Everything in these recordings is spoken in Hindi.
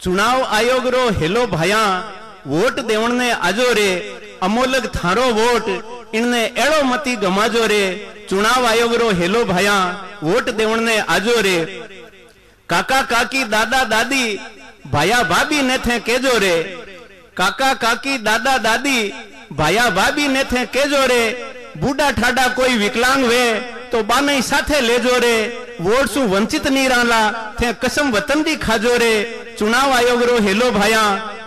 चुनाव आयोग रो हेलो भाया वोट देवण ने आजो रे अमोलक थारो वोट इनने एड़ो मती गमाजो रे। चुनाव आयोग रो हेलो भाया वोट देवण ने आजो रे। काका काकी दादा दादी भाया भाभी ने थे केजो रे। काका काकी दादा दादी भाया भाभी ने थे केजो रे। बूढ़ा ठाडा कोई विकलांग वे तो बाने साथे लेजो रे। वोट सु वंचित नी राला थे कसम वतन दी खाजो रे। चुनाव आयोग रो हेलो भाया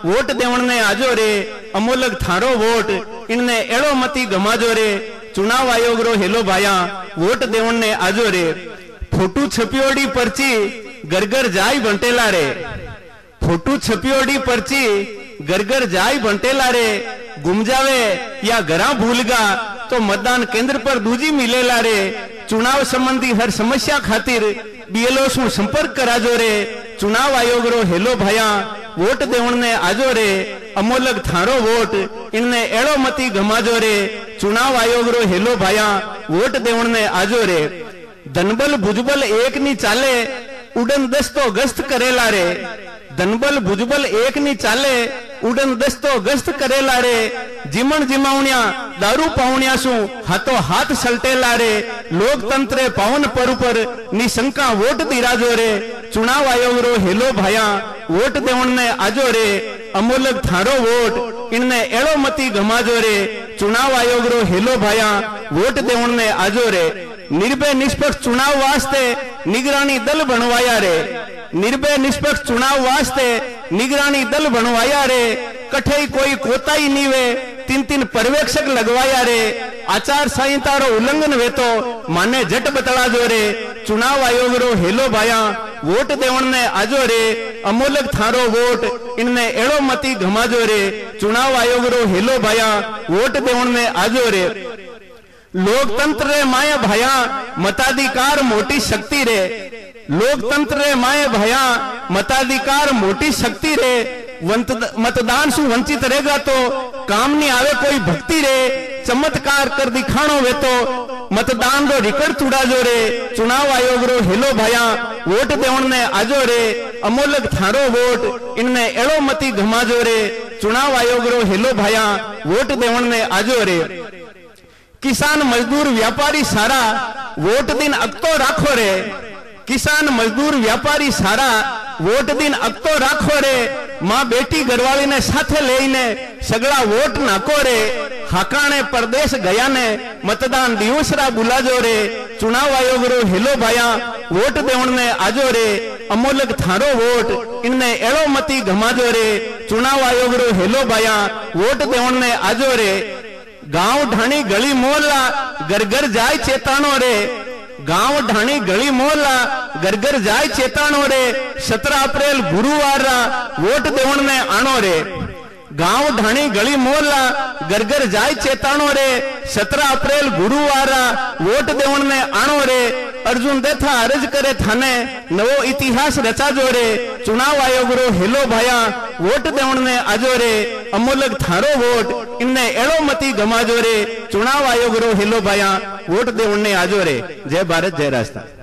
वोट देवण ने आजो रे। अमोलक थारो वोट इनने एड़ो मती गमाजो रे। चुनाव आयोग रो हेलो भाया वोट देवण ने आजो रे। फोटू छपियोड़ी पर्ची गरगर जाय बंटेला रे। फोटू छपियोड़ी पर्ची गरगर जाय बंटेला रे। गुम जावे या घरा भूलगा तो मतदान केंद्र पर दूजी मिलेला रे। चुनाव संबंधी हर समस्या खातिर बीएलओ सु संपर्क कराजो रे। चुनाव आयोग रो हेलो भाया वोट देवण ने आजो रे। अमोलक थारो वोट इनने एड़ो मती गमाजो रे। चुनाव आयोग रो हेलो भाया वोट देवण ने आजो रे। धनबल भुजबल एक नी चाले उड़न दस्तो गश्त करेला रे। धनबल भुजबल एक नी चाले उड़न दस्तो गश्त करेला रे। जीमण जिमावण्या दारू पावण्या सु हाथो हाथ सलटेला रे। लोकतंत्रे पावन पर निशंका वोट दिराजो रे। चुनाव आयोग रो हेलो भाया वोट देवण ने आजो रे। अमोलक थारो वोट इनने एड़ो मती गमाजो रे। चुनाव आयोग रो हेलो भाया वोट देवण ने आजो रे। निर्भय निष्पक्ष चुनाव वास्ते निगरानी दल बनवाया रे। निर्भय निष्पक्ष चुनाव वास्ते निगरानी दल बनवाया रे। कठे कोई कोताही नी वे 3-3 पर्यवेक्षक लगवाया रे। आचार संहिता रो उल्लंघन वे तो माने जट बतला जो रे। चुनाव आयोग रो हेलो भाया वोट देवण ने आजो रे। अमोलक थारो वोट इनने एड़ो मती घमाजो रे। चुनाव आयोग रो हेलो भाया वोट देवण ने आजो रे। लोकतंत्र रे माया भाया मताधिकार मोटी शक्ति रे। लोकतंत्र रे माए भया मताधिकार मोटी शक्ति रे। मतदान सु वंचित रहेगा तो काम नहीं आवे कोई भक्ति रे। चमत्कार कर दिखाणो वे तो मतदान रो रिकॉर्ड तुड़ा जो रे। चुनाव आयोग रो हेलो भाया वोट देवण ने आजो रे। अमोलक थारो वोट इनने एड़ो मती घमाजो रे। चुनाव आयोग रो हेलो भाया वोट देवण ने आजो रे। किसान मजदूर व्यापारी सारा वोट दिन अगतो राखो रे। किसान मजदूर व्यापारी सारा वोट दिन अगतो राखो रे। मां बेटी घरवाली ने साथे लेने सगड़ा वोट नाको रे। हाकाने परदेश गया ने मतदान दिवसरा बुलाजो रे। चुनाव आयोग रो हेलो भाया वोट देवण ने आजो रे। अमोलक थारो वोट इनने एड़ो मती घमाजो रे। चुनाव आयोग रो हेलो भाया वोट देवण ने आजो रे। गांव ढाणी गली मोहल्ला गरगर जाय चेताणो रे। गांव ढाणी गली मोहल्ला गरगर जाय चेताणो रे। 17 अप्रैल गुरुवार वोट देवण ने आणो रे। गांव ढाणी गली मोहल्ला गरगर जाय चेताणो रे। 17 अप्रैल गुरुवार वोट देवण ने आणो रे। अर्जुन देथा अर्ज करे थाने नवो इतिहास रचाजो रे। चुनाव आयोग रो हेलो भाया वोट देवण ने आजो रे। अमोलक थारो वोट इनने एड़ो मती गमाजो रे। चुनाव आयोग रो हेलो भाया वोट देवण ने आजो रे। जय भारत जय राजस्थान।